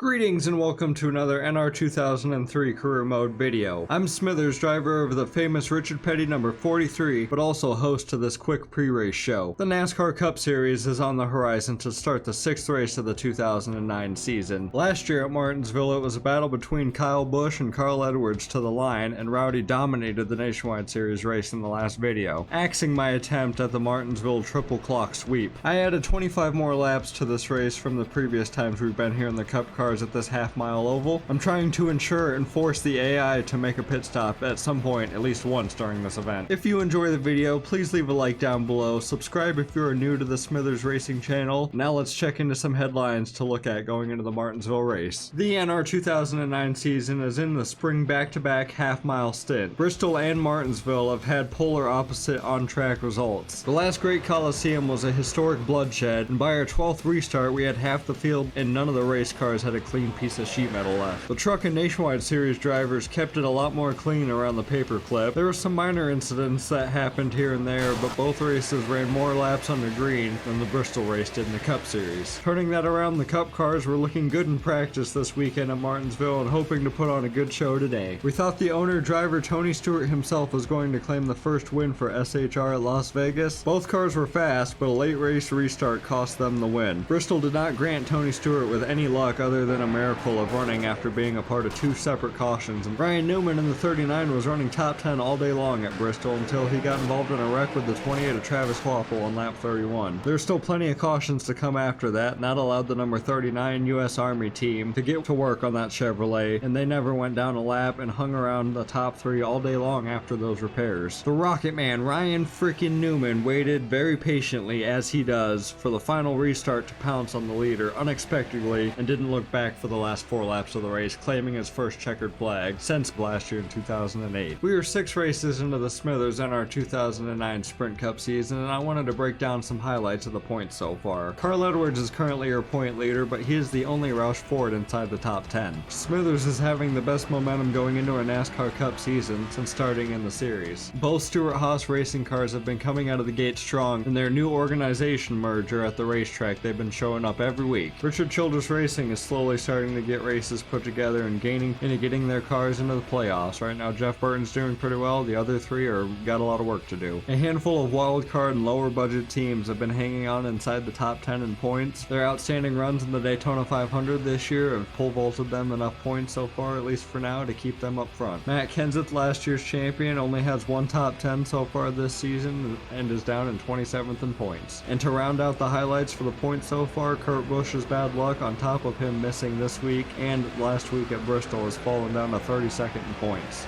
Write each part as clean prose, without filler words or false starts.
Greetings and welcome to another NR2003 career mode video. I'm Smithers, driver of the famous Richard Petty number 43, but also host to this quick pre-race show. The NASCAR Cup Series is on the horizon to start the 6th race of the 2009 season. Last year at Martinsville, it was a battle between Kyle Busch and Carl Edwards to the line, and Rowdy dominated the Nationwide Series race in the last video, axing my attempt at the Martinsville triple clock sweep. I added 25 more laps to this race from the previous times we've been here in the Cup cars at this half-mile oval. I'm trying to ensure and force the AI to make a pit stop at some point, at least once during this event. If you enjoy the video, please leave a like down below, subscribe if you are new to the Smithers Racing channel. Now let's check into some headlines to look at going into the Martinsville race. The NR 2009 season is in the spring back-to-back half-mile stint. Bristol and Martinsville have had polar opposite on-track results. The last great Coliseum was a historic bloodshed, and by our 12th restart we had half the field and none of the race cars had a clean piece of sheet metal left. The Truck and Nationwide Series drivers kept it a lot more clean around the paperclip. There were some minor incidents that happened here and there, but both races ran more laps on the green than the Bristol race did in the Cup Series. Turning that around, the Cup cars were looking good in practice this weekend at Martinsville and hoping to put on a good show today. We thought the owner-driver Tony Stewart himself was going to claim the first win for SHR at Las Vegas. Both cars were fast, but a late race restart cost them the win. Bristol did not grant Tony Stewart with any luck other than a miracle of running after being a part of two separate cautions, and Ryan Newman in the 39 was running top 10 all day long at Bristol until he got involved in a wreck with the 28 of Travis Quaffle on lap 31. There's still plenty of cautions to come after that, and that allowed the number 39 US Army team to get to work on that Chevrolet, and they never went down a lap and hung around the top 3 all day long after those repairs. The Rocket Man, Ryan frickin' Newman, waited very patiently, as he does, for the final restart to pounce on the leader unexpectedly and didn't look back for the last 4 laps of the race, claiming his first checkered flag since last year in 2008. We are 6 races into the Smithers NR 2009 Sprint Cup season, and I wanted to break down some highlights of the points so far. Carl Edwards is currently your point leader, but he is the only Roush Ford inside the top 10. Smithers is having the best momentum going into a NASCAR Cup season since starting in the series. Both Stewart-Haas racing cars have been coming out of the gate strong. In their new organization merger at the racetrack, they've been showing up every week. Richard Childress Racing is slowly starting to get races put together and getting their cars into the playoffs. Right now Jeff Burton's doing pretty well, the other 3 are got a lot of work to do. A handful of wild card and lower budget teams have been hanging on inside the top 10 in points. Their outstanding runs in the Daytona 500 this year have pole vaulted them enough points so far, at least for now, to keep them up front. Matt Kenseth, last year's champion, only has 1 top 10 so far this season and is down in 27th in points. And to round out the highlights for the points so far, Kurt Busch's bad luck on top of him missing this week and last week at Bristol has fallen down to 32nd in points.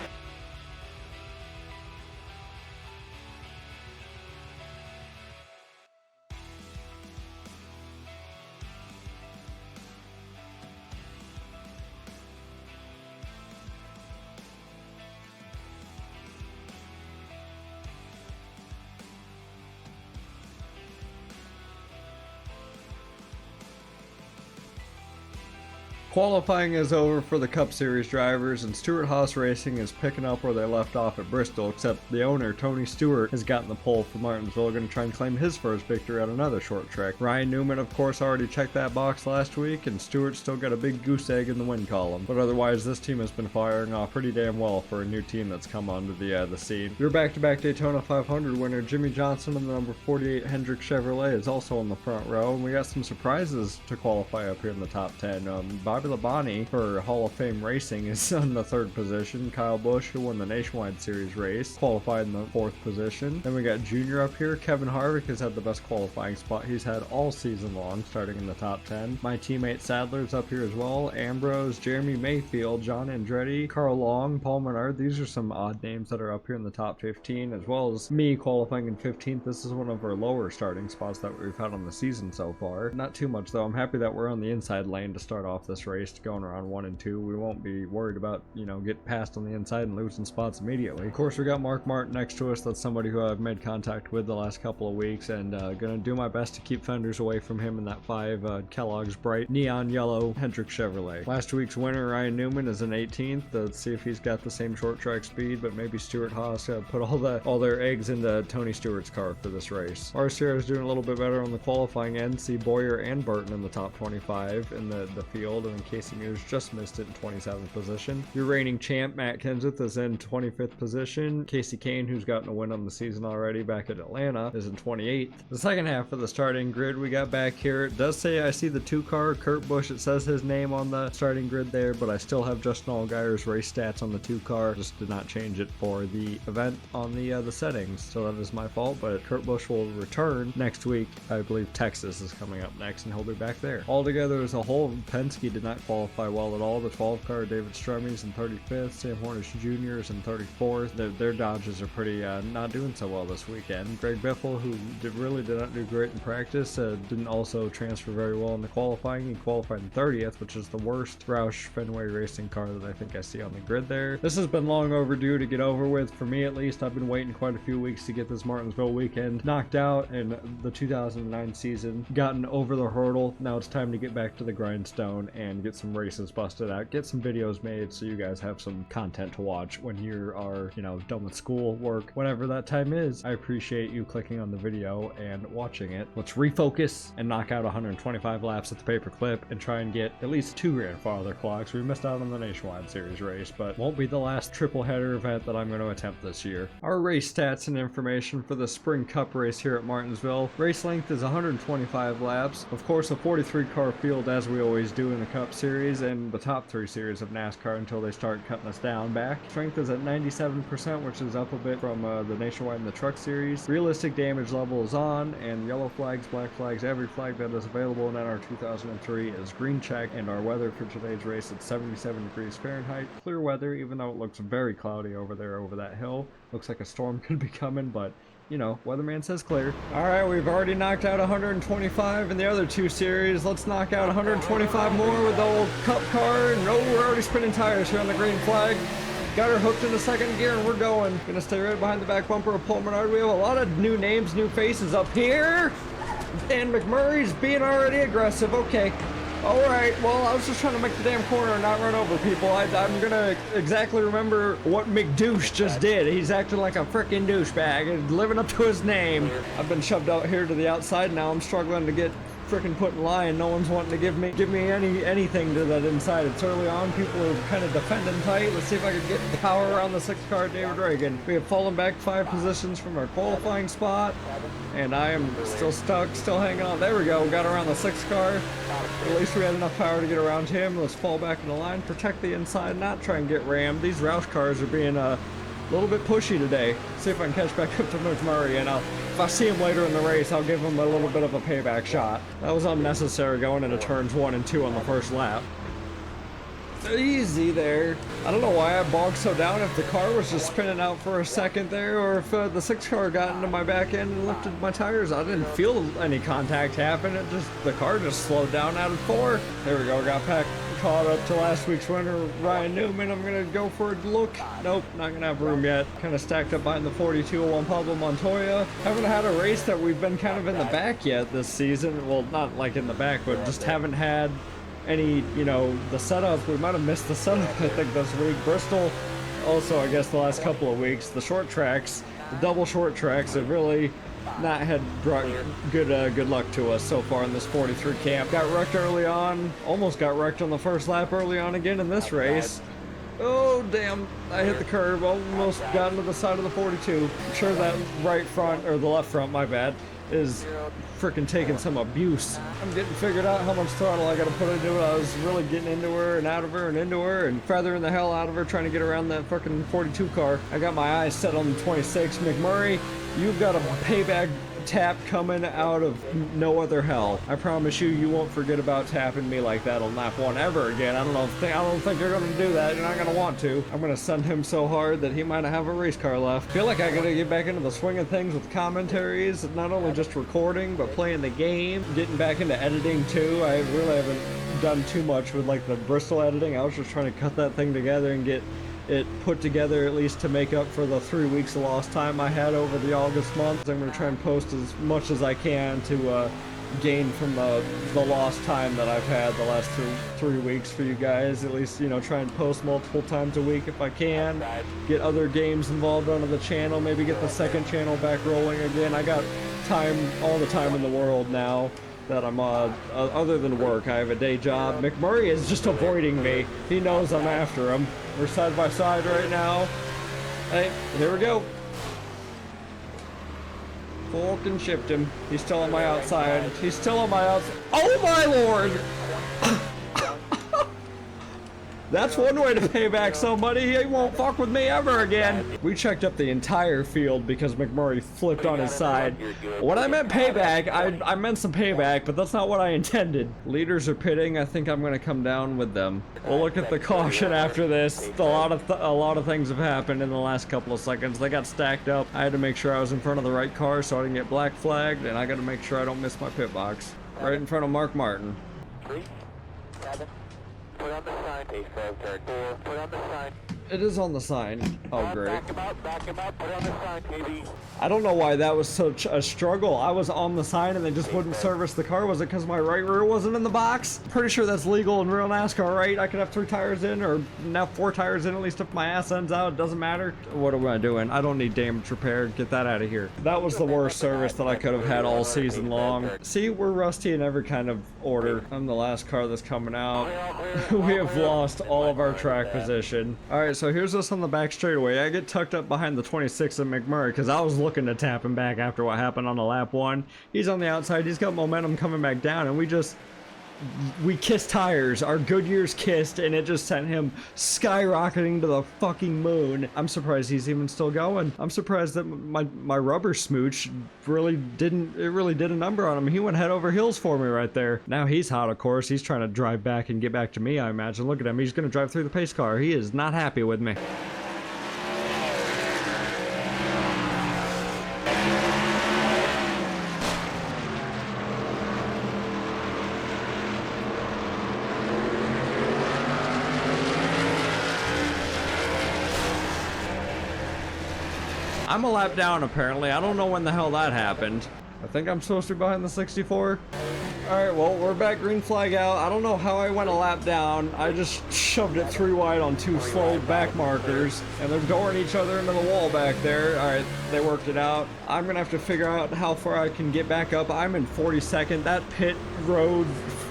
Qualifying is over for the Cup Series drivers, and Stewart-Haas Racing is picking up where they left off at Bristol, except the owner, Tony Stewart, has gotten the pole for Martinsville, going to try and claim his first victory at another short track. Ryan Newman, of course, already checked that box last week, and Stewart still got a big goose egg in the win column. But otherwise, this team has been firing off pretty damn well for a new team that's come onto the scene. Your back-to-back Daytona 500 winner, Jimmy Johnson, in the number 48 Hendrick Chevrolet, is also in the front row, and we got some surprises to qualify up here in the top 10. Bobby Labonte for Hall of Fame Racing is in the 3rd position. Kyle Busch, who won the Nationwide Series race, qualified in the 4th position. Then we got Junior up here. Kevin Harvick has had the best qualifying spot he's had all season long, starting in the top 10. My teammate Sadler's up here as well. Ambrose, Jeremy Mayfield, John Andretti, Carl Long, Paul Menard. These are some odd names that are up here in the top 15, as well as me qualifying in 15th. This is one of our lower starting spots that we've had on the season so far. Not too much though. I'm happy that we're on the inside lane to start off this race, going around 1 and 2. We won't be worried about, getting passed on the inside and losing spots immediately. Of course, we got Mark Martin next to us. That's somebody who I've made contact with the last couple of weeks, and gonna do my best to keep fenders away from him in that 5 Kellogg's bright neon yellow Hendrick Chevrolet. Last week's winner, Ryan Newman, is in 18th. Let's see if he's got the same short track speed, but maybe Stewart-Haas put all their eggs into Tony Stewart's car for this race. RCR is doing a little bit better on the qualifying end. See Boyer and Burton in the top 25 in the field, and and Casey Mears just missed it in 27th position. Your reigning champ, Matt Kenseth, is in 25th position. Casey Kane, who's gotten a win on the season already back at Atlanta, is in 28th. The second half of the starting grid we got back here, it does say I see the 2-car, Kurt Busch. It says his name on the starting grid there, but I still have Justin Allgaier's race stats on the 2-car. Just did not change it for the event on the settings, so that is my fault. But Kurt Busch will return next week. I believe Texas is coming up next, and he'll be back there. Altogether as a whole, Penske did not qualify well at all. The 12-car, David Strumy's in 35th, Sam Hornish Jr. is in 34th. Their Dodges are pretty not doing so well this weekend. Greg Biffle, who really did not do great in practice, didn't also transfer very well in the qualifying. He qualified in 30th, which is the worst Roush Fenway Racing car that I think I see on the grid there. This has been long overdue to get over with, for me at least. I've been waiting quite a few weeks to get this Martinsville weekend knocked out and the 2009 season gotten over the hurdle. Now it's time to get back to the grindstone and get some races busted out, get some videos made so you guys have some content to watch when you are, done with school, work, whatever that time is. I appreciate you clicking on the video and watching it. Let's refocus and knock out 125 laps at the paperclip and try and get at least 2 grandfather clocks. We missed out on the Nationwide Series race, but won't be the last triple header event that I'm going to attempt this year. Our race stats and information for the Spring Cup race here at Martinsville. Race length is 125 laps. Of course, a 43-car field, as we always do in the Cup Series and the top 3 series of NASCAR until they start cutting us down back. Strength is at 97%, which is up a bit from the Nationwide and the Truck Series. Realistic damage level is on, and yellow flags, black flags, every flag that is available in NR2003 is green check, and our weather for today's race is 77 degrees Fahrenheit. Clear weather, even though it looks very cloudy over there over that hill. Looks like a storm could be coming, but weatherman says clear. Alright, we've already knocked out 125 in the other 2 series. Let's knock out 125 more with the old Cup car. No, we're already spinning tires here on the green flag. Got her hooked in the second gear and we're going. Gonna stay right behind the back bumper of Paul Menard. We have a lot of new names, new faces up here. Dan McMurray's being already aggressive. Okay. Alright, well, I was just trying to make the damn corner and not run over people. I'm gonna exactly remember what McDouche just did. He's acting like a frickin' douchebag and living up to his name. I've been shoved out here to the outside now. I'm struggling to get frickin' put in line. No one's wanting to give me anything to that inside. It's early on. People are kind of defending tight. Let's see if I can get the power around the 6-car David Reagan. We have fallen back 5 positions from our qualifying spot, and I am still stuck, still hanging on. There we go. Got around the 6-car. At least we had enough power to get around him. Let's fall back in the line, protect the inside, not try and get rammed. These Roush cars are being a little bit pushy today. See if I can catch back up to McMurray, and if I see him later in the race, I'll give him a little bit of a payback shot. That was unnecessary going into turns 1 and 2 on the first lap. Easy there. I don't know why I bogged so down, if the car was just spinning out for a second there, or if the 6-car got into my back end and lifted my tires. I didn't feel any contact happen. The car just slowed down out of 4. There we go. Got caught up to last week's winner, Ryan Newman. I'm gonna go for a look. Nope, not gonna have room yet. Kind of stacked up behind the 4201 Pablo Montoya. Haven't had a race that we've been kind of in the back yet this season. Well, not like in the back, but just haven't had any, the setup. We might have missed the setup, I think, this week. Bristol, also, I guess, the last couple of weeks. The short tracks, the double short tracks have really not had brought good luck to us so far in this 43 camp. Got wrecked early on, almost got wrecked on the first lap early on again in this race. Oh, damn, I hit the curb, almost got into the side of the 42. I'm sure that right front, or the left front, my bad, is freaking taking some abuse. I'm getting figured out how much throttle I gotta put into it. I was really getting into her and out of her and into her and feathering the hell out of her trying to get around that fucking 42 car. I got my eyes set on the 26. McMurray, you've got a payback tap coming out of no other hell. I promise you, you won't forget about tapping me like that on lap 1 ever again. I don't think you're gonna do that. You're not gonna want to. I'm gonna send him so hard that he might have a race car left. Feel like I gotta get back into the swing of things with commentaries, not only just recording, but playing the game, getting back into editing too. I really haven't done too much with like the Bristol editing. I was just trying to cut that thing together and get it put together, at least to make up for the 3 weeks of lost time I had over the August month. I'm going to try and post as much as I can to gain from the lost time that I've had the last 3 weeks for you guys. At least, try and post multiple times a week if I can. Get other games involved onto the channel. Maybe get the second channel back rolling again. I got time, all the time in the world now. that I'm other than work. I have a day job. McMurray is just avoiding me. He knows I'm after him. We're side by side right now. Hey, here we go. Fucking shipped him. He's still on my outside. He's still on my outside. Oh my lord! That's one way to pay back somebody. He won't fuck with me ever again. We checked up the entire field because McMurray flipped on his side. When I meant payback, I meant some payback, but that's not what I intended. Leaders are pitting. I think I'm gonna come down with them. We'll look at the caution after this. A lot of things have happened in the last couple of seconds. They got stacked up. I had to make sure I was in front of the right car so I didn't get black flagged, and I got to make sure I don't miss my pit box. Right in front of Mark Martin. 3, 7. Put on the sign, put on the sign. It is on the sign. Oh, great. Back him up, put on the sign, baby. I don't know why that was such a struggle. I was on the sign and they just wouldn't service the car. Was it because my right rear wasn't in the box? Pretty sure that's legal in real NASCAR, right? I could have 3 tires in, or now 4 tires in, at least if my ass ends out. It doesn't matter. What am I doing? I don't need damage repair. Get that out of here. That was the worst service that I could have had all season long. See, we're rusty in every kind of order. I'm the last car that's coming out. We have lost all of our track position. All right, so here's us on the back straightaway. I get tucked up behind the 26 of McMurray because I was looking to tap him back after what happened on the lap 1. He's on the outside. He's got momentum coming back down, and we kissed tires. Our Goodyears kissed, and it just sent him skyrocketing to the fucking moon. I'm surprised he's even still going. I'm surprised that my rubber smooch really did a number on him. He went head over heels for me right there. Now he's hot, of course. He's trying to drive back and get back to me, I imagine. Look at him. He's going to drive through the pace car. He is not happy with me. I'm a lap down, apparently. I don't know when the hell that happened. I think I'm supposed to be behind the 64. Alright, well, we're back, green flag out. I don't know how I went a lap down. I just shoved it 3 wide on 2 slow back markers, and they're dooring each other into the wall back there. Alright, they worked it out. I'm gonna have to figure out how far I can get back up. I'm in 42nd. That pit road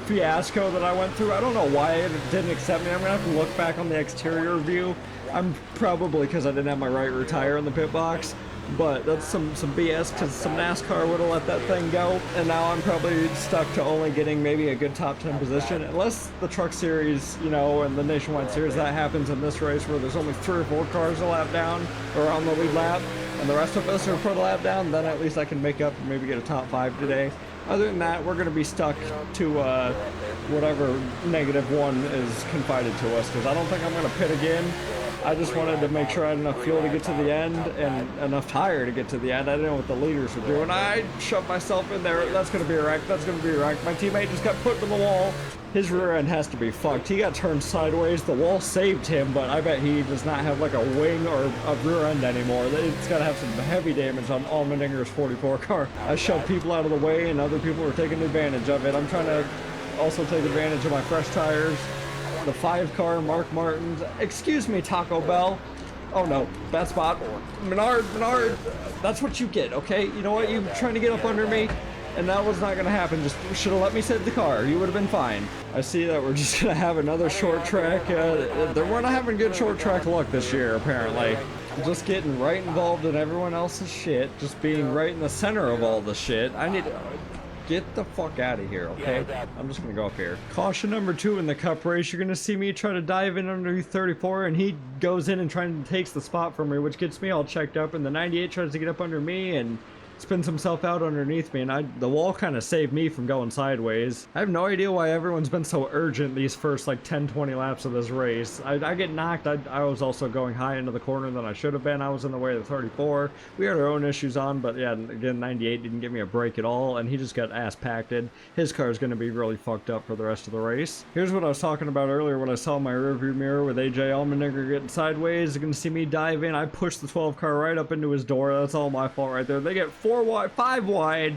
fiasco that I went through, I don't know why it didn't accept me. I'm gonna have to look back on the exterior view. I'm probably because I didn't have my right rear tire in the pit box, but that's some BS because some NASCAR would have let that thing go, and now I'm probably stuck to only getting maybe a good top 10 position, unless the truck series, you know, and the nationwide series, that happens in this race where there's only 3 or 4 cars a lap down or on the lead lap, and the rest of us are for the lap down. Then at least I can make up and maybe get a top 5 today. Other than that, we're going to be stuck to whatever -1 is confided to us, because I don't think I'm going to pit again. I just wanted to make sure I had enough fuel to get to the end and enough tire to get to the end. I didn't know what the leaders were doing. I shoved myself in there. That's going to be a wreck. That's going to be a wreck. My teammate just got put in the wall. His rear end has to be fucked. He got turned sideways. The wall saved him, but I bet he does not have like a wing or a rear end anymore. It's got to have some heavy damage on Allmendinger's 44 car. I shoved people out of the way, and other people were taking advantage of it. I'm trying to also take advantage of my fresh tires. The 5 car, Mark Martin's. Excuse me, Taco Bell. Oh no, bad spot. Menard, that's what you get, okay? You know what? You're trying to get up under me, and that was not gonna happen. Just should have let me sit in the car. You would have been fine. I see that we're just gonna have another short track. We're not having good short track luck this year, apparently. Just getting right involved in everyone else's shit. Just being right in the center of all the shit. I need to get the fuck out of here, okay? I'm just gonna go up here. Caution number 2 in the cup race. You're gonna see me try to dive in underneath 34, and he goes in and takes the spot from me, which gets me all checked up, and the 98 tries to get up under me and spins himself out underneath me, and the wall kind of saved me from going sideways. I have no idea why everyone's been so urgent these first like 10-20 laps of this race. I get knocked. I was also going high into the corner than I should have been. I was in the way of the 34. We had our own issues on, but yeah, again, 98 didn't give me a break at all, and he just got ass packed. His car is going to be really fucked up for the rest of the race. Here's what I was talking about earlier when I saw my rearview mirror with AJ Allmendinger getting sideways. You're going to see me dive in. I pushed the 12 car right up into his door. That's all my fault right there. They get 4 wide, 5 wide.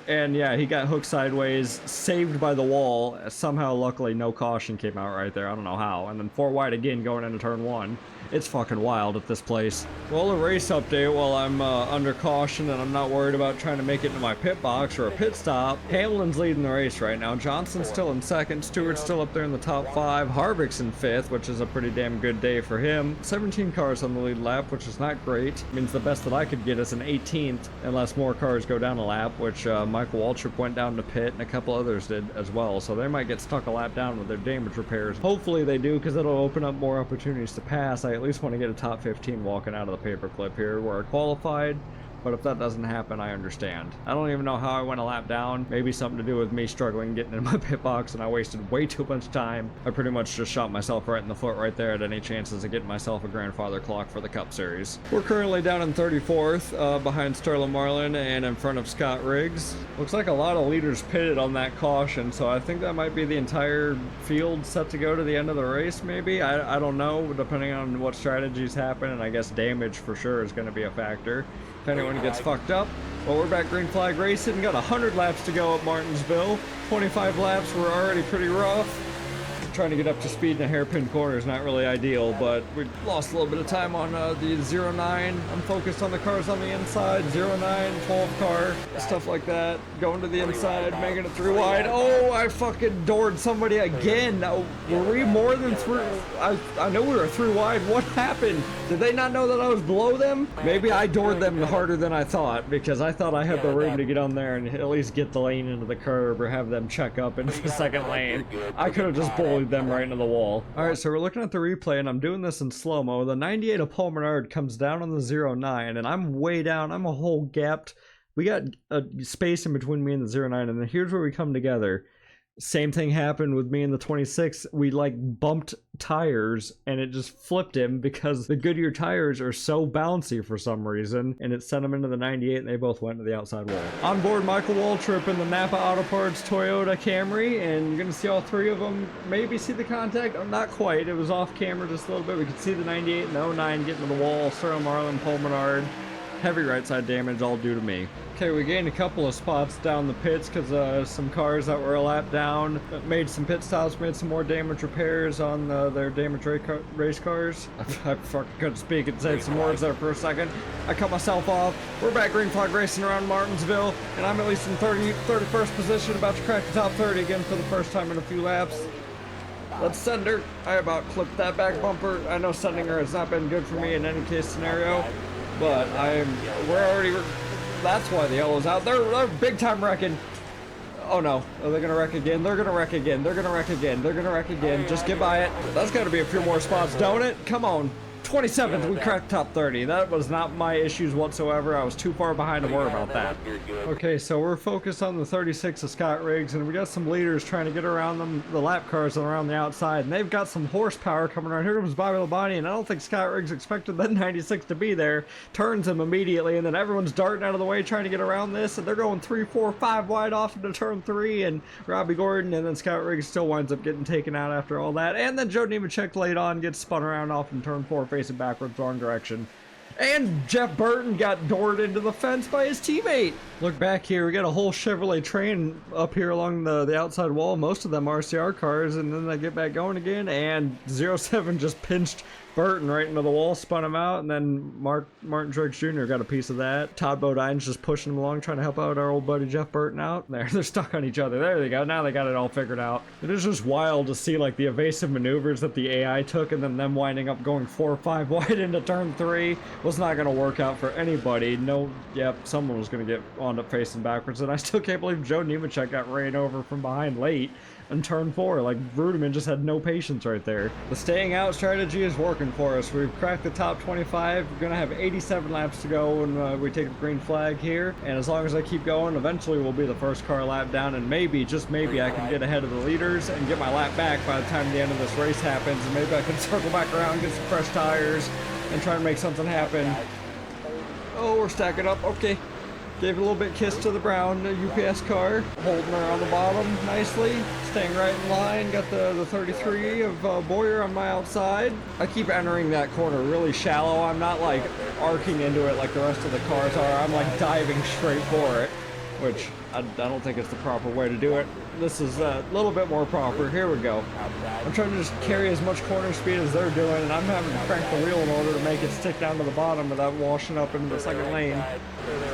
and yeah, he got hooked sideways, saved by the wall. Somehow, luckily, no caution came out right there. I don't know how. And then 4 wide again going into turn 1. It's fucking wild at this place. Well, a race update while I'm under caution and I'm not worried about trying to make it into my pit box or a pit stop. Hamlin's leading the race right now. Johnson's still in second. Stewart's still up there in the top 5. Harvick's in 5th, which is a pretty damn good day for him. 17 cars on the lead lap, which is not great. Means the best that I could get is an 18th, unless more cars go down a lap, which Michael Waltrip went down to pit and a couple others did as well. So they might get stuck a lap down with their damage repairs. Hopefully they do, because it'll open up more opportunities to pass. I at least want to get a top 15 walking out of the paperclip here where I qualified. But if that doesn't happen, I understand. I don't even know how I went a lap down. Maybe something to do with me struggling getting in my pit box and I wasted way too much time. I pretty much just shot myself right in the foot right there at any chances of getting myself a grandfather clock for the Cup Series. We're currently down in 34th behind Sterling Marlin and in front of Scott Riggs. Looks like a lot of leaders pitted on that caution, so I think that might be the entire field set to go to the end of the race maybe. I don't know, depending on what strategies happen, and I guess damage for sure is going to be a factor. If anyone gets fucked up. Well, we're back green flag racing. Got 100 laps to go at Martinsville. 25 laps were already pretty rough. Trying to get up to speed in a hairpin corner is not really ideal, but we lost a little bit of time on the 09. I'm focused on the cars on the inside. 09, 12 car, stuff like that. Going to the inside, making it 3 wide. Oh, I fucking doored somebody again. Were we more than 3? I know we were 3 wide. What happened? Did they not know that I was below them? Maybe I doored them harder than I thought, because I thought I had the room to get on there and at least get the lane into the curb or have them check up into the second lane. I could have just bullied them right into the wall. Alright, so we're looking at the replay and I'm doing this in slow-mo. The 98 of Paul Menard comes down on the 09 and I'm way down. I'm a whole gapped. We got a space in between me and the 09, and then here's where we come together. Same thing happened with me in the 26. We like bumped tires and it just flipped him because the Goodyear tires are so bouncy for some reason, and it sent him into the 98 and they both went to the outside wall. On board Michael Waltrip in the Napa Auto Parts Toyota Camry, and you're gonna see all 3 of them. Maybe see the contact. Oh, not quite. It was off camera just a little bit. We could see the 98 and the 09 getting to the wall. Sterling Marlin, Paul Menard. Heavy right side damage, all due to me. Okay, we gained a couple of spots down the pits because some cars that were a lap down made some pit stops, made some more damage repairs on their damaged race cars. I fucking couldn't speak and say some words there for a second. I cut myself off. We're back green flag racing around Martinsville, and I'm at least in 31st position, about to crack the top 30 again for the first time in a few laps. Let's send her. I about clipped that back bumper. I know sending her has not been good for me in any case scenario, but we're already. That's why the yellow's out. They're big time wrecking. Oh no, are they gonna wreck again? They're gonna wreck again. They're gonna wreck again. They're gonna wreck again. Just get by it. That's gotta be a few more spots, don't it? Come on. 27th, we cracked top 30. That was not my issues whatsoever. I was too far behind to worry about that. Okay, so we're focused on the 36 of Scott Riggs, and we got some leaders trying to get around them, the lap cars around the outside, and they've got some horsepower coming around. Here comes Bobby Labonte, and I don't think Scott Riggs expected that 96 to be there. Turns him immediately, and then everyone's darting out of the way trying to get around this, and they're going 3, 4, 5 wide off into turn 3, and Robbie Gordon, and then Scott Riggs still winds up getting taken out after all that, and then Joe Nemechek late on gets spun around off in turn 4, facing backwards, wrong direction. And Jeff Burton got doored into the fence by his teammate. Look back here, we got a whole Chevrolet train up here along the outside wall, most of them RCR cars, and then they get back going again, and 07 just pinched Burton right into the wall, spun him out, and then Martin Truex Jr. got a piece of that. Todd Bodine's just pushing him along, trying to help out our old buddy Jeff Burton out. They're stuck on each other. There they go. Now they got it all figured out. It is just wild to see like the evasive maneuvers that the AI took, and then them winding up going 4 or 5 wide into turn 3 was not going to work out for anybody. No, yep, someone was going to wound up facing backwards, and I still can't believe Joe Nemechek got ran over from behind late in turn 4. Like, Ruderman just had no patience right there. The staying out strategy is working for us. We've cracked the top 25. We're gonna have 87 laps to go when we take the green flag here, and as long as I keep going, eventually we'll be the first car lap down, and maybe, just maybe, I can get ahead of the leaders and get my lap back by the time the end of this race happens, and maybe I can circle back around, get some fresh tires, and try to make something happen. Oh, we're stacking up. Okay. Gave a little bit kiss to the brown UPS car, holding her on the bottom nicely, staying right in line. Got the 33 of Boyer on my outside. I keep entering that corner really shallow. I'm not like arcing into it like the rest of the cars are. I'm like diving straight for it. which I don't think it's the proper way to do it. This is a little bit more proper. Here we go. I'm trying to just carry as much corner speed as they're doing, and I'm having to crank the wheel in order to make it stick down to the bottom without washing up into the second lane.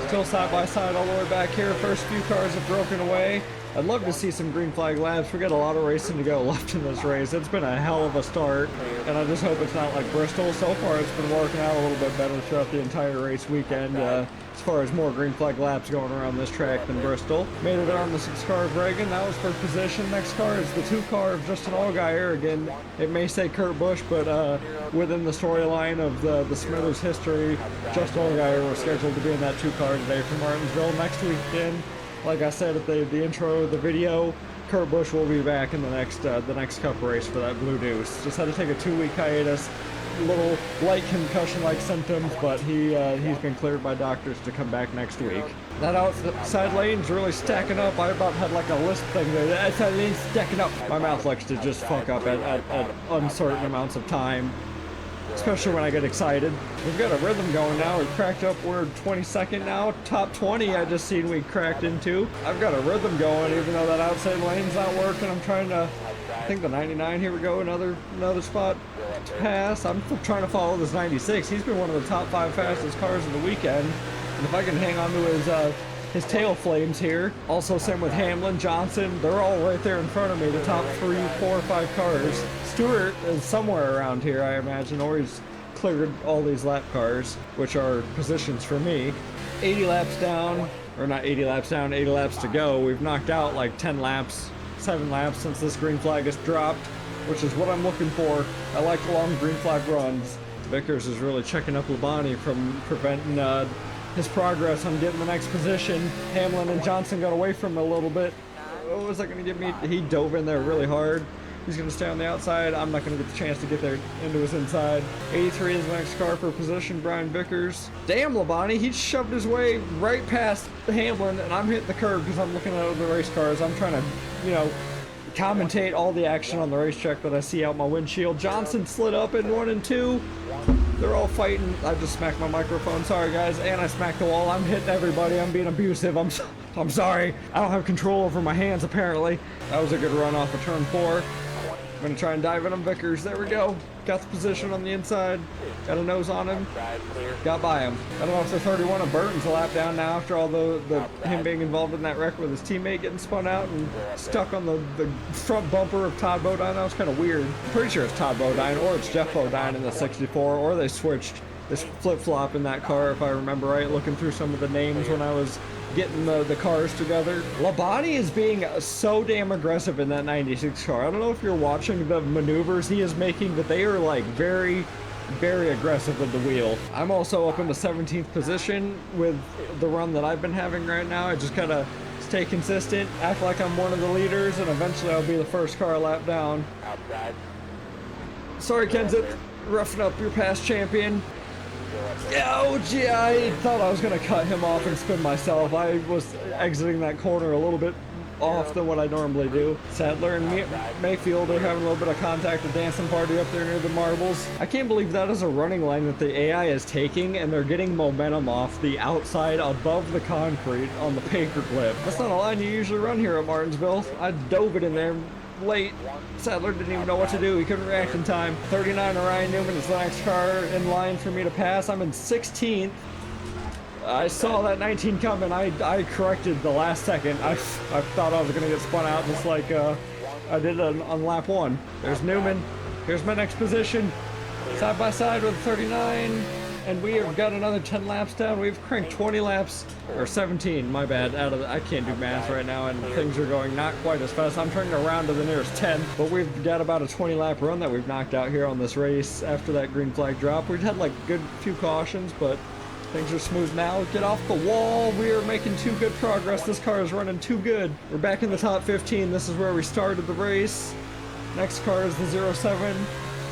Still side by side all the way back here. First few cars have broken away. I'd love to see some green flag laps. We got a lot of racing to go left in this race. It's been a hell of a start, and I just hope it's not like Bristol. So far, it's been working out a little bit better throughout the entire race weekend. As far as more green flag laps going around this track than Bristol. Made it on the 6 car of Reagan. That was for position. Next car is the 2 car of Justin Allgaier. Again, it may say Kurt Busch, but within the storyline of the Smithers history, Justin Allgaier was scheduled to be in that 2 car today from Martinsville. Next weekend, like I said at the intro of the video, Kurt Busch will be back in the next Cup race for that Blue Deuce. Just had to take a 2-week hiatus. Little light concussion-like symptoms, but he's been cleared by doctors to come back next week. That outside lane's really stacking up. I about had like a list thing there. The outside lane's stacking up. My mouth likes to just fuck up at uncertain amounts of time, especially when I get excited. We've got a rhythm going now. We've cracked up. We're 22nd now. Top 20 I just seen we cracked into. I've got a rhythm going even though that outside lane's not working. I'm trying to, I think the 99, here we go, another spot to pass. I'm trying to follow this 96. He's been one of the top 5 fastest cars of the weekend. And if I can hang on to his tail flames here. Also same with Hamlin, Johnson. They're all right there in front of me, the top 3, 4, 5 cars. Stewart is somewhere around here, I imagine, or he's cleared all these lap cars, which are positions for me. 80 laps down, or not 80 laps down, 80 laps to go. We've knocked out like 10 laps, 7 laps since this green flag has dropped, which is what I'm looking for. I like long green flag runs. Vickers is really checking up Labonte from preventing his progress on getting the next position. Hamlin and Johnson got away from him a little bit. What was that going to give me? He dove in there really hard. He's going to stay on the outside. I'm not going to get the chance to get there into his inside. 83 is the next car for position, Brian Vickers. Damn, Labonte, he shoved his way right past Hamlin, and I'm hitting the curb because I'm looking at the race cars. I'm trying to, commentate all the action on the racetrack that I see out my windshield. Johnson slid up in 1 and 2. They're all fighting. I just smacked my microphone. Sorry, guys. And I smacked the wall. I'm hitting everybody. I'm being abusive. I'm sorry. I don't have control over my hands, apparently. That was a good run off of turn 4. I'm going to try and dive in him, Vickers. There we go. Got the position on the inside. Got a nose on him. Got by him. I don't know if the 31 of Burton's a lap down now after all him being involved in that wreck with his teammate getting spun out and stuck on the front bumper of Todd Bodine. That was kind of weird. I'm pretty sure it's Todd Bodine or it's Jeff Bodine in the 64, or they switched this flip-flop in that car, if I remember right, looking through some of the names when I was getting the cars together. Labonte is being so damn aggressive in that 96 car. I don't know if you're watching the maneuvers he is making, but they are like very, very aggressive with the wheel. I'm also up in the 17th position with the run that I've been having right now. I just gotta stay consistent, act like I'm one of the leaders, and eventually I'll be the first car a lap down. Sorry, Kenseth, roughing up your past champion. Oh, gee, I thought I was going to cut him off and spin myself. I was exiting that corner a little bit off than what I normally do. Sadler and Mayfield are having a little bit of contact, a dancing party up there near the marbles. I can't believe that is a running line that the AI is taking, and they're getting momentum off the outside above the concrete on the paperclip. That's not a line you usually run here at Martinsville. I dove it in there late. Sadler didn't even know what to do. He couldn't react in time. 39 Ryan Newman is the next car in line for me to pass. I'm in 16th. I saw that 19 coming. I corrected the last second. I thought I was going to get spun out just like I did on lap 1. There's Newman. Here's my next position. Side by side with 39. And we have got another 10 laps down. We've cranked 20 laps, or 17, my bad, I can't do math right now, and things are going not quite as fast. I'm trying to round to the nearest 10, but we've got about a 20 lap run that we've knocked out here on this race after that green flag drop. We've had like good few cautions, but things are smooth now. Get off the wall. We are making too good progress. This car is running too good. We're back in the top 15. This is where we started the race. Next car is the 07.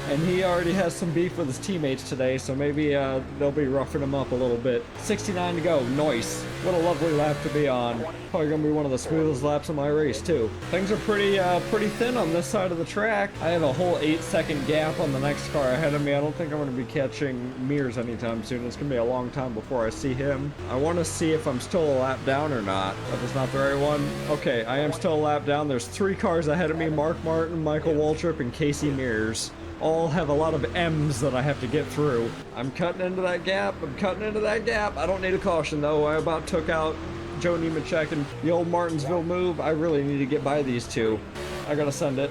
And he already has some beef with his teammates today, so maybe they'll be roughing him up a little bit. 69 to go, nice. What a lovely lap to be on. Probably gonna be one of the smoothest laps of my race too. Things are pretty thin on this side of the track. I have a whole 8-second gap on the next car ahead of me. I don't think I'm gonna be catching Mears anytime soon. It's gonna be a long time before I see him. I wanna see if I'm still a lap down or not. That was not the right one. Okay, I am still a lap down. There's 3 cars ahead of me, Mark Martin, Michael Waltrip, and Casey Mears. All have a lot of M's that I have to get through. I'm cutting into that gap. I don't need a caution though. I about took out Joe Nemechek and the old Martinsville move. I really need to get by these two. I gotta send it.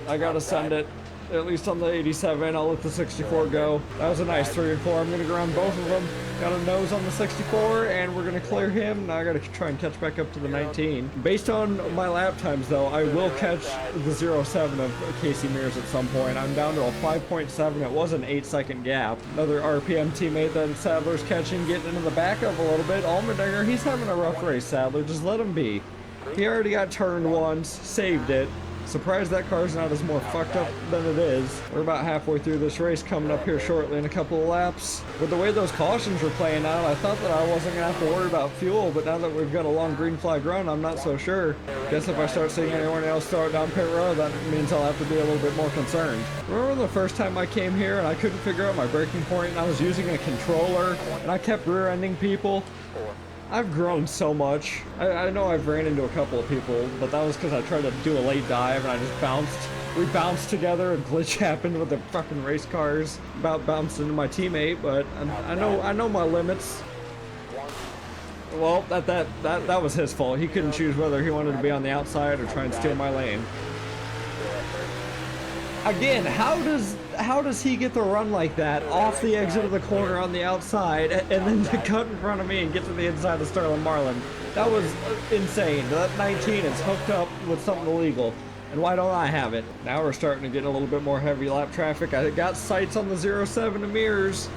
At least on the 87, I'll let the 64 go. That was a nice 3 and 4. I'm gonna go around both of them. Got a nose on the 64, and we're gonna clear him. Now I gotta try and catch back up to the 19. Based on my lap times, though, I will catch the 07 of Casey Mears at some point. I'm down to a 5.7. It was an 8-second gap. Another RPM teammate that Sadler's catching, getting into the back of a little bit. Allmendinger, he's having a rough race, Sadler. Just let him be. He already got turned once, saved it. Surprised that car's not as more fucked up than it is. We're about halfway through this race, coming up here shortly in a couple of laps. With the way those cautions were playing out, I thought that I wasn't gonna have to worry about fuel, but now that we've got a long green flag run, I'm not so sure. Guess if I start seeing anyone else throw it down pit road, that means I'll have to be a little bit more concerned. Remember the first time I came here and I couldn't figure out my braking point and I was using a controller and I kept rear-ending people? I've grown so much. I know I've ran into a couple of people, but that was because I tried to do a late dive and I just bounced. We bounced together, a glitch happened with the fucking race cars. About bounced into my teammate, but I know my limits. Well, that was his fault. He couldn't choose whether he wanted to be on the outside or try and steal my lane. Again, how does he get the run like that off the exit of the corner on the outside and then to cut in front of me and get to the inside of Sterling Marlin? That was insane. That 19 is hooked up with something illegal. And why don't I have it? Now we're starting to get a little bit more heavy lap traffic. I got sights on the 07 of Mears.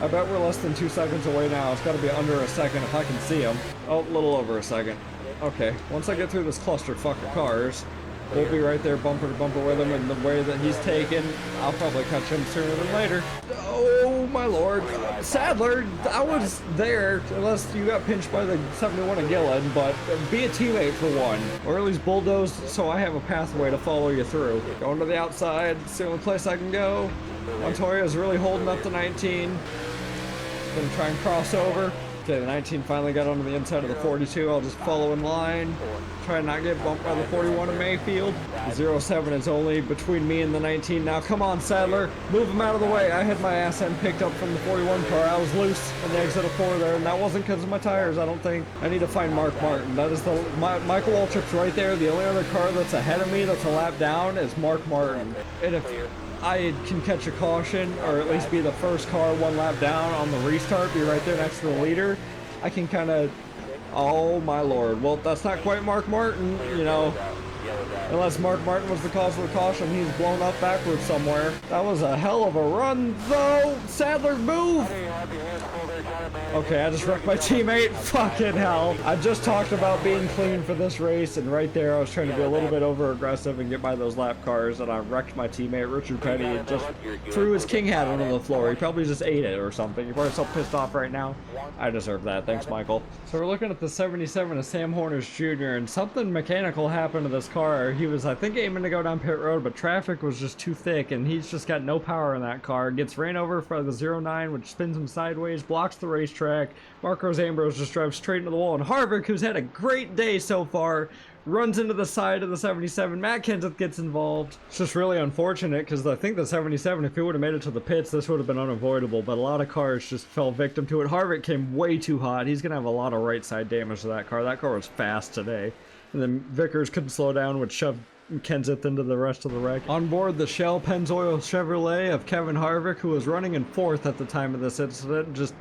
I bet we're less than 2 seconds away now. It's got to be under a second if I can see him. Oh, a little over a second. Okay, once I get through this clusterfuck of cars, we'll be right there bumper to bumper with him, and the way that he's taken, I'll probably catch him sooner than later. Oh my lord. Sadler, I was there, unless you got pinched by the 71 of Gillen, but be a teammate for one. Or at least bulldoze so I have a pathway to follow you through. Going to the outside, it's the only place I can go. Montoya's really holding up the 19. Gonna try and cross over. Okay, the 19 finally got onto the inside of the 42. I'll just follow in line. Try and not get bumped by the 41 of Mayfield. The 07 is only between me and the 19 now. Come on, Sadler. Move him out of the way. I had my ass end picked up from the 41 car. I was loose on the exit of 4 there, and that wasn't because of my tires, I don't think. I need to find Mark Martin. That is Michael Waltrip's right there. The only other car that's ahead of me that's a lap down is Mark Martin. And if I can catch a caution, or at least be the first car 1 lap down on the restart, be right there next to the leader, I can kind of, oh my lord. Well, that's not quite Mark Martin, you know. Unless Mark Martin was the cause of the caution, he's blown up backwards somewhere. That was a hell of a run, though. Sadler, move! Okay, I just wrecked my teammate. Fucking hell. I just talked about being clean for this race, and right there I was trying to be a little bit over-aggressive and get by those lap cars, and I wrecked my teammate, Richard Petty, and just threw his king hat onto the floor. He probably just ate it or something. You're probably so pissed off right now. I deserve that. Thanks, Michael. So we're looking at the 77 of Sam Horners Jr., and something mechanical happened to this car. He was, I think, aiming to go down pit road, but traffic was just too thick, and he's just got no power in that car. Gets ran over for the 09, which spins him sideways, blocks the racetrack. Marcos Ambrose just drives straight into the wall, and Harvick, who's had a great day so far, runs into the side of the 77. Matt Kenseth gets involved. It's just really unfortunate because I think the 77, if he would have made it to the pits, this would have been unavoidable, but a lot of cars just fell victim to it. Harvick came way too hot. He's going to have a lot of right side damage to that car. That car was fast today. And then Vickers couldn't slow down, which shoved Kenseth into the rest of the wreck. On board the Shell Pennzoil Chevrolet of Kevin Harvick, who was running in 4th at the time of this incident, just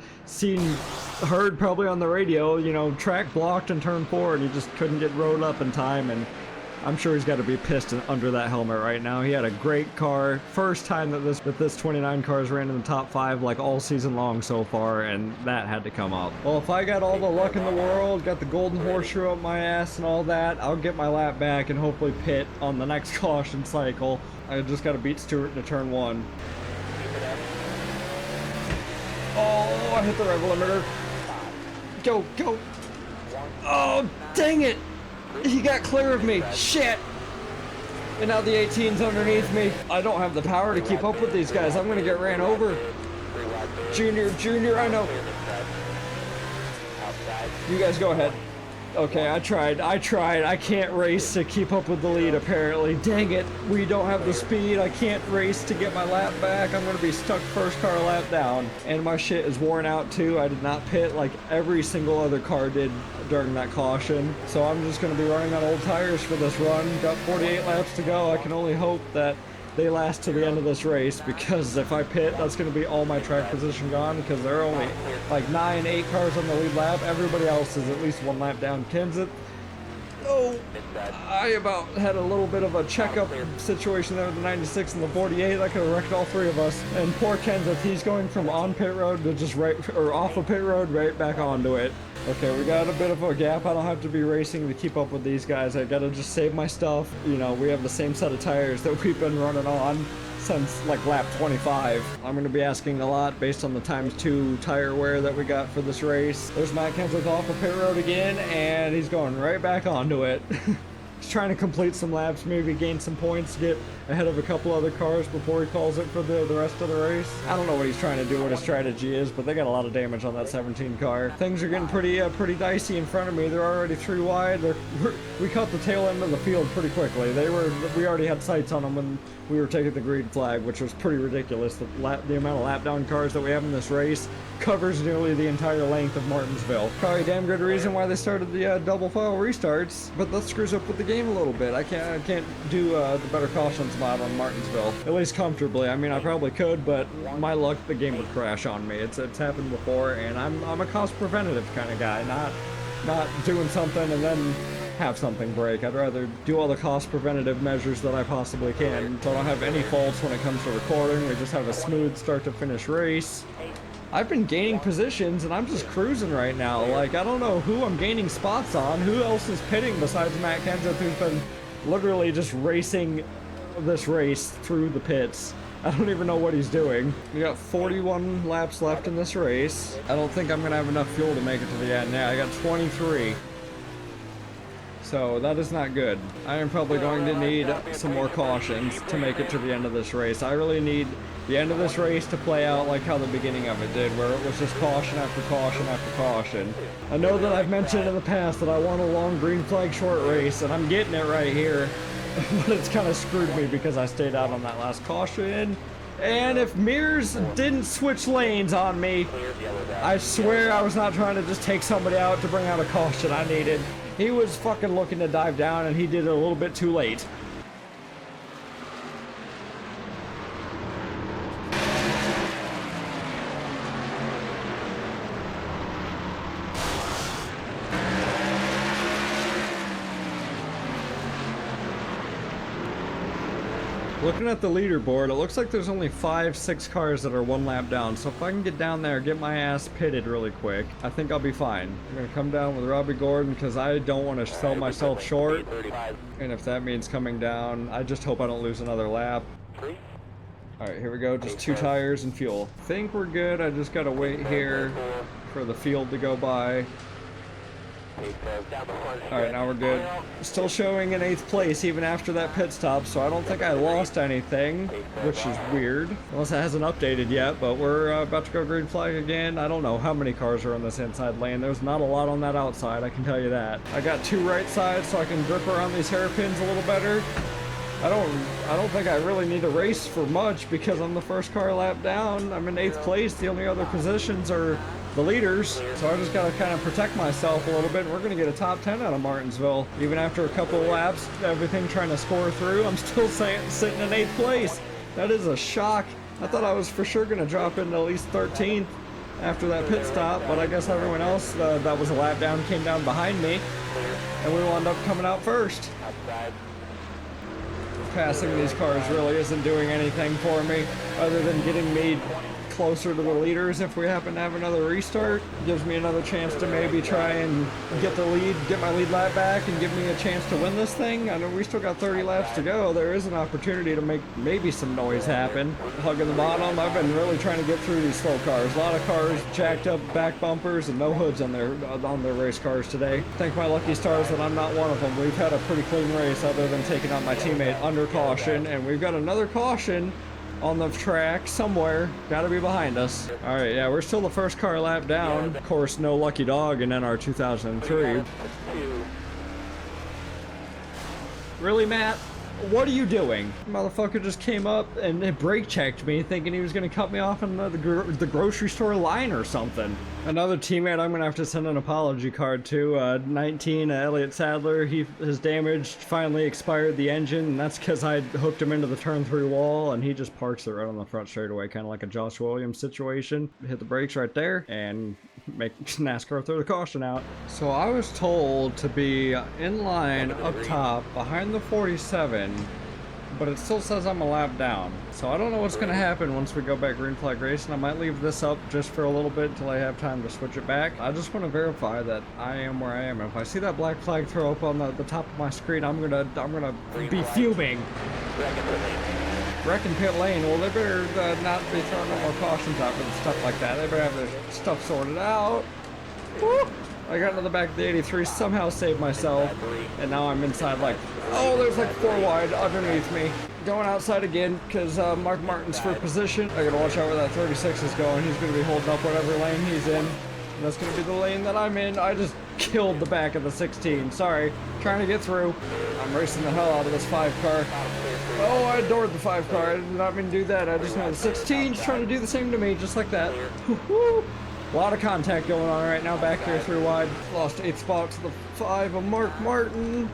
heard probably on the radio, you know, track blocked in turn 4, and he just couldn't get rode up in time, and I'm sure he's got to be pissed under that helmet right now. He had a great car. First time that this 29 cars ran in the top 5 like all season long so far, and that had to come up. Well, if I got all the luck in the world, got the golden horseshoe up my ass and all that, I'll get my lap back and hopefully pit on the next caution cycle. I just got to beat Stewart into turn 1. Oh, I hit the rev limiter. Go, go. Oh, dang it. He got clear of me. Shit. And now the 18's underneath me. I don't have the power to keep up with these guys. I'm going to get ran over. Junior, I know. You guys go ahead. Okay, I tried. I can't race to keep up with the lead, apparently. Dang it. We don't have the speed. I can't race to get my lap back. I'm going to be stuck first car lap down. And my shit is worn out, too. I did not pit like every single other car did during that caution. So I'm just going to be running on old tires for this run. Got 48 laps to go. I can only hope that they last to the end of this race, because if I pit, that's going to be all my track position gone, because there are only like 8 cars on the lead lap. Everybody else is at least 1 lap down. Kenseth, oh, I about had a little bit of a checkup situation there with the 96 and the 48. That could have wrecked all 3 of us. And poor Kenseth, he's going from on pit road to just off of pit road right back onto it. Okay, we got a bit of a gap. I don't have to be racing to keep up with these guys. I gotta just save my stuff. You know, we have the same set of tires that we've been running on since like lap 25. I'm gonna be asking a lot based on the ×2 tire wear that we got for this race. There's Matt Kenseth off of pit road again, and he's going right back onto it. He's trying to complete some laps, maybe gain some points, get ahead of a couple other cars before he calls it for the rest of the race. I don't know what he's trying to do, what his strategy is, but they got a lot of damage on that 17 car. Things are getting pretty dicey in front of me. They're already 3 wide. We caught the tail end of the field pretty quickly. We already had sights on them when we were taking the green flag, which was pretty ridiculous. The amount of lap down cars that we have in this race covers nearly the entire length of Martinsville. Probably a damn good reason why they started the double file restarts, but that screws up with the game a little bit. I can't do the better cautions mod on Martinsville, at least comfortably. I mean, I probably could, but my luck, the game would crash on me. It's happened before, and I'm a cost preventative kind of guy, not doing something and then have something break. I'd rather do all the cost preventative measures that I possibly can, so I don't have any faults when it comes to recording. We just have a smooth start to finish race. I've been gaining positions and I'm just cruising right now. Like, I don't know who I'm gaining spots on. Who else is pitting besides Matt Kenseth, who's been literally just racing this race through the pits. I don't even know what he's doing. We got 41 laps left in this race. I don't think I'm gonna have enough fuel to make it to the end. Yeah, I got 23. So that is not good. I am probably going to need some more cautions to make it to the end of this race. I really need the end of this race to play out like how the beginning of it did, where it was just caution after caution after caution. I know that I've mentioned in the past that I want a long green flag short race, and I'm getting it right here. But it's kind of screwed me because I stayed out on that last caution. And if Mears didn't switch lanes on me, I swear I was not trying to just take somebody out to bring out a caution I needed. He was fucking looking to dive down, and he did it a little bit too late. Looking at the leaderboard, it looks like there's only 5-6 cars that are 1 lap down, so if I can get down there, get my ass pitted really quick, I think I'll be fine. I'm gonna come down with Robbie Gordon because I don't want to sell myself short, and if that means coming down, I just hope I don't lose another lap. Alright, here we go, just 2 tires and fuel. Think we're good, I just gotta wait here for the field to go by. Alright, now we're good. Still showing in 8th place even after that pit stop, so I don't think I lost anything, which is weird. Unless it hasn't updated yet, but we're about to go green flag again. I don't know how many cars are on this inside lane. There's not a lot on that outside, I can tell you that. I got 2 right sides so I can grip around these hairpins a little better. I don't think I really need to race for much because I'm the first car lap down. I'm in 8th place. The only other positions are the leaders, so I just gotta kind of protect myself a little bit. We're gonna get a top 10 out of Martinsville. Even after a couple of laps, everything trying to score through, I'm still sitting in 8th place. That is a shock. I thought I was for sure gonna drop into at least 13th after that pit stop, but I guess everyone else that was a lap down came down behind me, and we wound up coming out first. Passing these cars really isn't doing anything for me other than getting me closer to the leaders if we happen to have another restart. Gives me another chance to maybe try and get the lead, get my lead lap back, and give me a chance to win this thing. I know we still got 30 laps to go. There is an opportunity to make maybe some noise happen. Hugging the bottom. I've been really trying to get through these slow cars. A lot of cars jacked up back bumpers and no hoods on their race cars today. Thank my lucky stars that I'm not one of them. We've had a pretty clean race other than taking out my teammate under caution, and we've got another caution on the track somewhere. Gotta be behind us. All right, yeah, we're still the first car lap down. Of course, no lucky dog in NR 2003. Really, Matt? What are you doing? Motherfucker just came up and it brake checked me thinking he was gonna cut me off in the grocery store line or something. Another teammate I'm gonna have to send an apology card to, 19, Elliott Sadler. His damage finally expired the engine, and that's because I hooked him into the turn 3 wall, and he just parks it right on the front straightaway, kind of like a Josh Williams situation. Hit the brakes right there, and make NASCAR throw the caution out. So I was told to be in line up top behind the 47, but it still says I'm a lap down. So I don't know what's going to happen once we go back green flag racing. I might leave this up just for a little bit until I have time to switch it back. I just want to verify that I am where I am. If I see that black flag throw up on the top of my screen, I'm gonna be fuming. Wrecking pit lane. Well, they better not be throwing no more cautions out with stuff like that. They better have their stuff sorted out. Woo! I got into the back of the 83, somehow saved myself, and now I'm inside like, oh, there's like 4 wide underneath me. Going outside again, because Mark Martin's for position. I gotta watch out where that 36 is going. He's gonna be holding up whatever lane he's in. And that's gonna be the lane that I'm in. I just killed the back of the 16. Sorry, trying to get through. I'm racing the hell out of this 5 car. Oh, I adored the 5 car. I did not mean to do that. I just know the 16's trying to do the same to me, just like that. A lot of contact going on right now back here 3 wide. Lost 8 spots to the 5 of Mark Martin.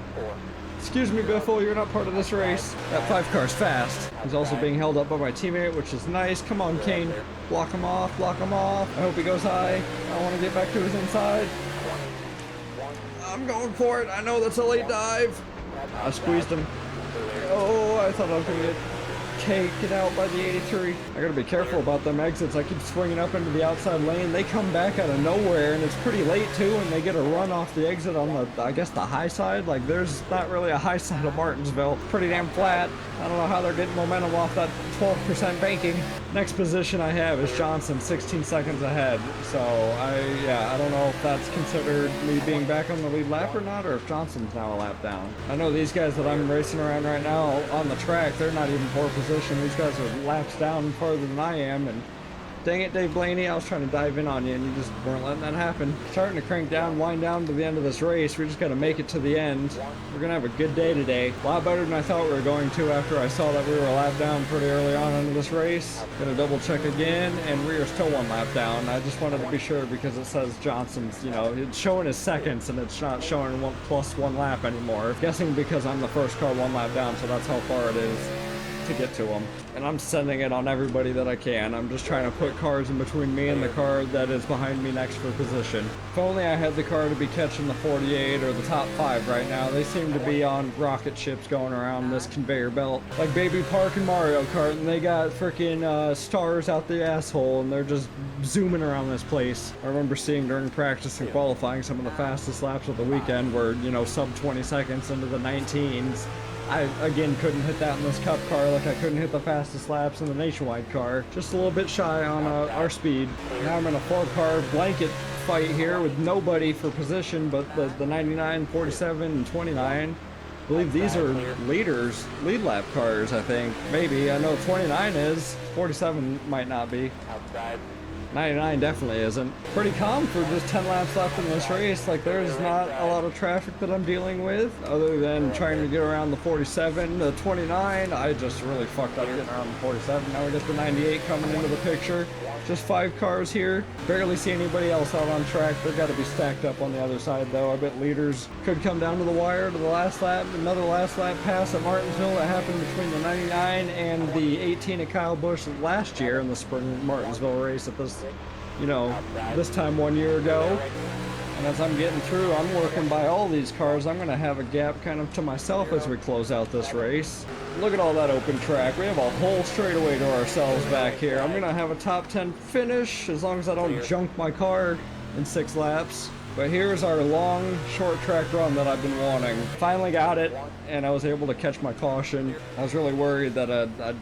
Excuse me, Biffle, you're not part of this race. That 5 car's fast. He's also being held up by my teammate, which is nice. Come on, Kane. Block him off, block him off. I hope he goes high. I want to get back to his inside. I'm going for it. I know that's a late dive. I squeezed him. Oh, I thought I was going to get taken out by the 83. I gotta be careful about them exits. I keep swinging up into the outside lane. They come back out of nowhere, and it's pretty late too, and they get a run off the exit on the, I guess, the high side. Like, there's not really a high side of Martinsville. Pretty damn flat. I don't know how they're getting momentum off that 12% banking. Next position I have is Johnson, 16 seconds ahead. So I don't know if that's considered me being back on the lead lap or not, or if Johnson's now a lap down. I know these guys that I'm racing around right now on the track, they're not even poor position. These guys are laps down farther than I am, and dang it, Dave Blaney, I was trying to dive in on you, and you just weren't letting that happen. Starting to crank down, wind down to the end of this race. We just got to make it to the end. We're going to have a good day today. A lot better than I thought we were going to after I saw that we were a lap down pretty early on into this race. Going to double check again, and we are still 1 lap down. I just wanted to be sure because it says Johnson's, you know, it's showing his seconds, and it's not showing +1 lap anymore. I'm guessing because I'm the first car 1 lap down, so that's how far it is to get to them. And I'm sending it on everybody that I can. I'm just trying to put cars in between me and the car that is behind me next for position. If only I had the car to be catching the 48 or the top 5 right now. They seem to be on rocket ships going around this conveyor belt. Like Baby Park and Mario Kart, and they got freaking stars out the asshole, and they're just zooming around this place. I remember seeing during practice and qualifying some of the fastest laps of the weekend were, you know, sub 20 seconds into the 19s. I, again, couldn't hit that in this Cup car like I couldn't hit the fastest laps in the Nationwide car. Just a little bit shy on our speed. Now I'm in a 4-car blanket fight here with nobody for position but the 99, 47, and 29. I believe these are lead lap cars, I think. Maybe. I know 29 is. 47 might not be. 99 definitely isn't. Pretty calm for just 10 laps left in this race. Like, there's not a lot of traffic that I'm dealing with other than trying to get around the 47. The 29, I just really fucked up getting around the 47. Now we get the 98 coming into the picture. Just 5 cars here. Barely see anybody else out on track. They've got to be stacked up on the other side though. I bet leaders could come down to the wire to the last lap. Another last lap pass at Martinsville that happened between the 99 and the 18 at Kyle Busch last year in the spring Martinsville race at this, you know, this time 1 year ago. And as I'm getting through, I'm working by all these cars. I'm going to have a gap kind of to myself as we close out this race. Look at all that open track. We have a whole straightaway to ourselves back here. I'm going to have a top 10 finish as long as I don't junk my car in 6 laps. But here's our long, short track run that I've been wanting. Finally got it, and I was able to catch my caution. I was really worried that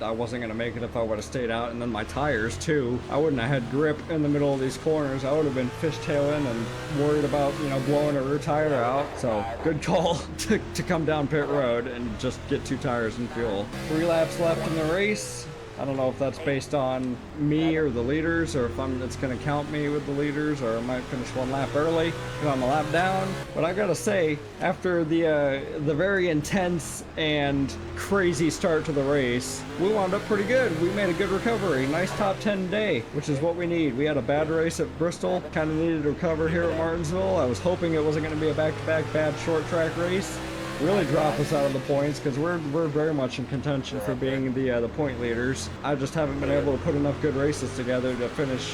I wasn't going to make it if I would have stayed out, and then my tires too. I wouldn't have had grip in the middle of these corners. I would have been fishtailing and worried about, you know, blowing a rear tire out. So good call to come down pit road and just get 2 tires and fuel. 3 laps left in the race. I don't know if that's based on me or the leaders, or if it's going to count me with the leaders, or I might finish 1 lap early if I'm a lap down. But I gotta say, after the very intense and crazy start to the race, we wound up pretty good. We made a good recovery. Nice top 10 day, which is what we need. We had a bad race at Bristol, kind of needed to recover here at Martinsville. I was hoping it wasn't going to be a back-to-back bad short track race. Really drop us out of the points because we're very much in contention for being the point leaders. I just haven't been able to put enough good races together to finish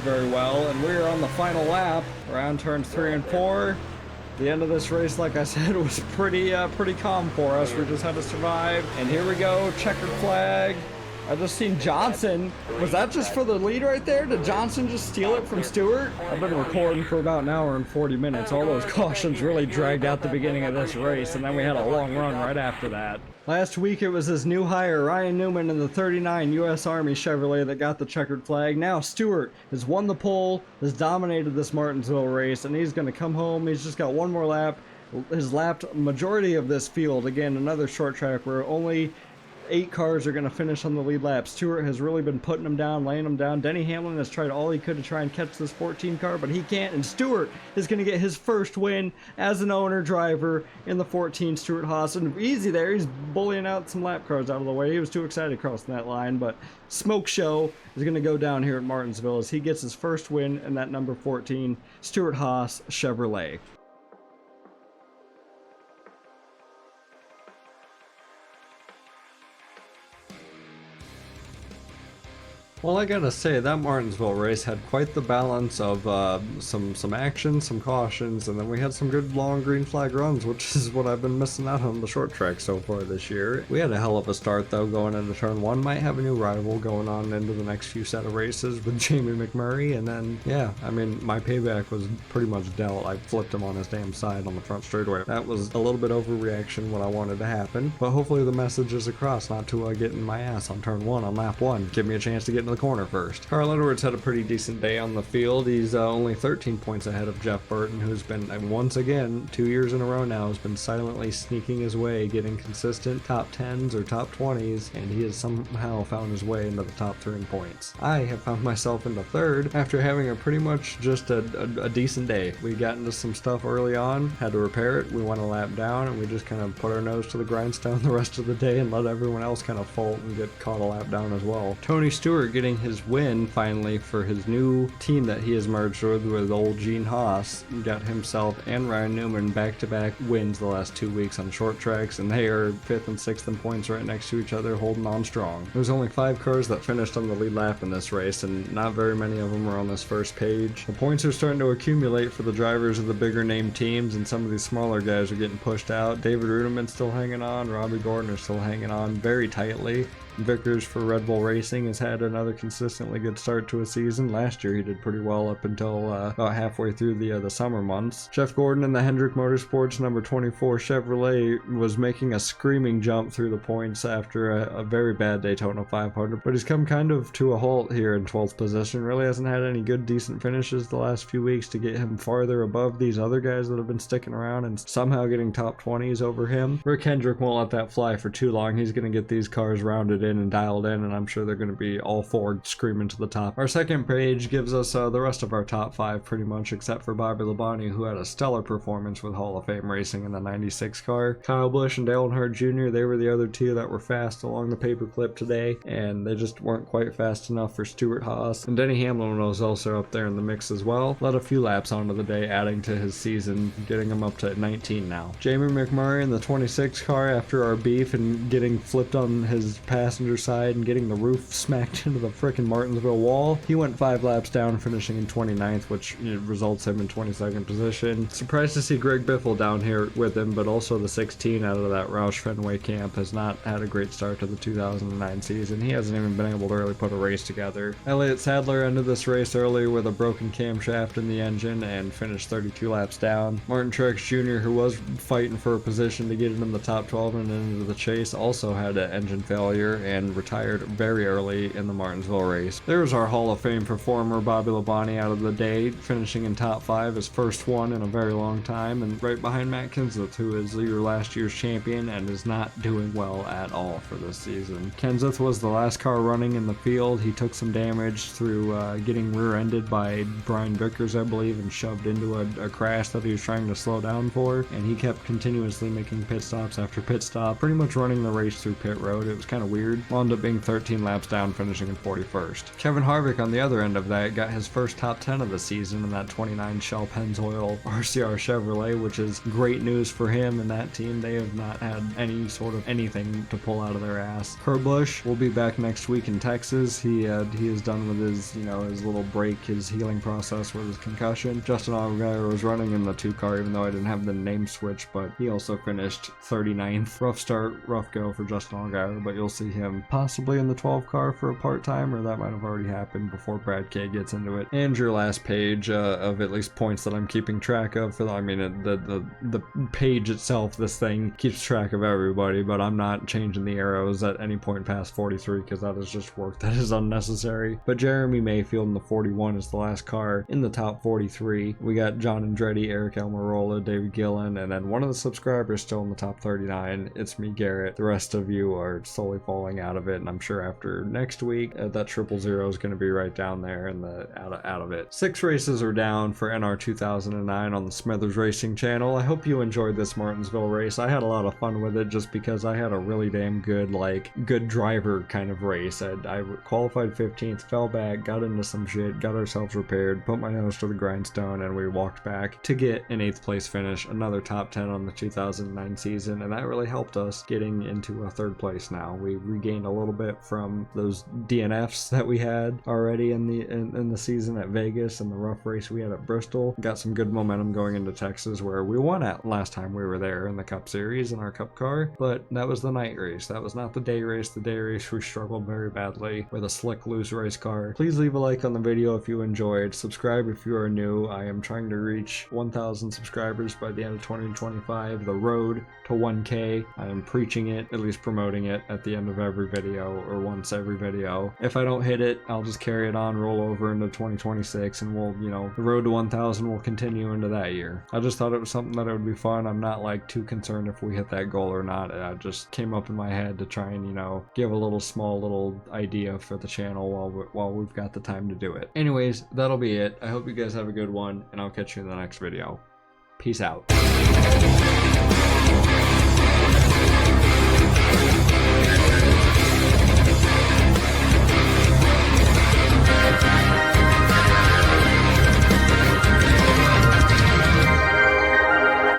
very well, and we're on the final lap around turns 3 and 4. The end of this race, like I said, was pretty calm for us. We just had to survive, and here we go, checkered flag. I just seen Johnson. Was that just for the lead right there? Did Johnson just steal it from Stewart? I've been recording for about an hour and 40 minutes. All those cautions really dragged out the beginning of this race, and then we had a long run right after that. Last week it was his new hire, Ryan Newman, in the 39 U.S. Army Chevrolet that got the checkered flag. Now Stewart has won the pole, has dominated this Martinsville race, and he's going to come home. He's just got 1 more lap. Has lapped majority of this field. Again, another short track where only 8 cars are going to finish on the lead lap. Stewart has really been putting them down, laying them down. Denny Hamlin has tried all he could to try and catch this 14 car, but he can't. And Stewart is going to get his first win as an owner driver in the 14 Stewart Haas. And easy there. He's bullying out some lap cars out of the way. He was too excited crossing that line, but smoke show is going to go down here at Martinsville as he gets his first win in that number 14 Stewart Haas Chevrolet. Well, I gotta say, that Martinsville race had quite the balance of some action, some cautions, and then we had some good long green flag runs, which is what I've been missing out on the short track so far this year. We had a hell of a start, though, going into turn 1. Might have a new rival going on into the next few set of races with Jamie McMurray, and then, yeah, I mean, my payback was pretty much dealt. I flipped him on his damn side on the front straightaway. That was a little bit overreaction, what I wanted to happen, but hopefully the message is across, not to get in my ass on turn 1 on lap 1. Give me a chance to get in the corner first. Carl Edwards had a pretty decent day on the field. He's only 13 points ahead of Jeff Burton, who's been, once again, 2 years in a row now, has been silently sneaking his way, getting consistent top 10s or top 20s, and he has somehow found his way into the top 3 in points. I have found myself into 3rd after having a pretty much just a decent day. We got into some stuff early on, had to repair it, we went a lap down, and we just kind of put our nose to the grindstone the rest of the day and let everyone else kind of fault and get caught a lap down as well. Tony Stewart getting his win finally for his new team that he has merged with old Gene Haas, got himself and Ryan Newman back-to-back wins the last 2 weeks on short tracks, and they are 5th and 6th in points right next to each other, holding on strong. There's only 5 cars that finished on the lead lap in this race, and not very many of them are on this first page. The points are starting to accumulate for the drivers of the bigger name teams, and some of these smaller guys are getting pushed out. David Ruderman's still hanging on, Robbie Gordon is still hanging on very tightly. Vickers for Red Bull Racing has had another consistently good start to a season. Last year he did pretty well up until about halfway through the summer months. Jeff Gordon in the Hendrick Motorsports number 24 Chevrolet was making a screaming jump through the points after a very bad Daytona 500, but he's come kind of to a halt here in 12th position. Really hasn't had any good decent finishes the last few weeks to get him farther above these other guys that have been sticking around and somehow getting top 20s over him. Rick Hendrick won't let that fly for too long. He's going to get these cars rounded in and dialed in, and I'm sure they're going to be all 4 screaming to the top. Our second page gives us the rest of our top 5 pretty much, except for Bobby Labonte, who had a stellar performance with Hall of Fame racing in the 96 car. Kyle Busch and Dale Earnhardt Jr., they were the other 2 that were fast along the paperclip today, and they just weren't quite fast enough for Stewart Haas. And Denny Hamlin was also up there in the mix as well. Led a few laps onto the day, adding to his season, getting him up to 19 now. Jamie McMurray in the 26 car, after our beef and getting flipped on his past passenger side and getting the roof smacked into the frickin' Martinsville wall. He went 5 laps down, finishing in 29th, which results him in 22nd position. Surprised to see Greg Biffle down here with him, but also the 16 out of that Roush Fenway camp has not had a great start to the 2009 season. He hasn't even been able to really put a race together. Elliott Sadler ended this race early with a broken camshaft in the engine and finished 32 laps down. Martin Truex Jr., who was fighting for a position to get in the top 12 and into the chase, also had an engine failure and retired very early in the Martinsville race. There was our Hall of Fame performer Bobby Labonte out of the day, finishing in top 5, his first one in a very long time, and right behind Matt Kenseth, who is your last year's champion and is not doing well at all for this season. Kenseth was the last car running in the field. He took some damage through getting rear-ended by Brian Vickers, I believe, and shoved into a crash that he was trying to slow down for, and he kept continuously making pit stops after pit stop, pretty much running the race through pit road. It was kind of weird. Wound up being 13 laps down, finishing in 41st. Kevin Harvick on the other end of that got his first top 10 of the season in that 29 Shell Pennzoil RCR Chevrolet, which is great news for him and that team. They have not had any sort of anything to pull out of their ass. Kurt Busch will be back next week in Texas. He is done with his his little break, his healing process with his concussion. Justin Allgaier was running in the 2 car, even though I didn't have the name switch, but he also finished 39th. Rough start, rough go for Justin Allgaier, but you'll see him possibly in the 12 car for a part-time, or that might have already happened before Brad K gets into it. And your last page of at least points that I'm keeping track of. The page itself, this thing keeps track of everybody, but I'm not changing the arrows at any point past 43 because that is just work that is unnecessary. But Jeremy Mayfield in the 41 is the last car in the top 43. We got John Andretti, Eric Almirola, David Gillen, and then one of the subscribers still in the top 39. It's me, Garrett. The rest of you are slowly falling out of it, and I'm sure after next week that 000 is going to be right down there and out of it. 6 races are down for NR 2009 on the Smithers Racing channel. I hope you enjoyed this Martinsville race. I had a lot of fun with it just because I had a really damn good driver kind of race. I qualified 15th, fell back, got into some shit, got ourselves repaired, put my nose to the grindstone, and we walked back to get an 8th place finish, another top 10 on the 2009 season, and that really helped us getting into a 3rd place now. We regained a little bit from those DNFs that we had already in the season at Vegas and the rough race we had at Bristol. Got some good momentum going into Texas, where we won at last time we were there in the Cup Series in our Cup car, but that was the night race. That was not the day race. The day race we struggled very badly with a slick loose race car. Please leave a like on the video if you enjoyed. Subscribe if you are new. I am trying to reach 1,000 subscribers by the end of 2025. The road to 1K. I am preaching it, at least promoting it, at the end of every video, or once every video. If I don't hit it, I'll just carry it on, roll over into 2026, and we'll, the road to 1,000 will continue into that year. I just thought it was something that it would be fun. I'm not too concerned if we hit that goal or not. I just came up in my head to try and, give a small little idea for the channel while we've got the time to do it. Anyways, that'll be it. I hope you guys have a good one, and I'll catch you in the next video. Peace out.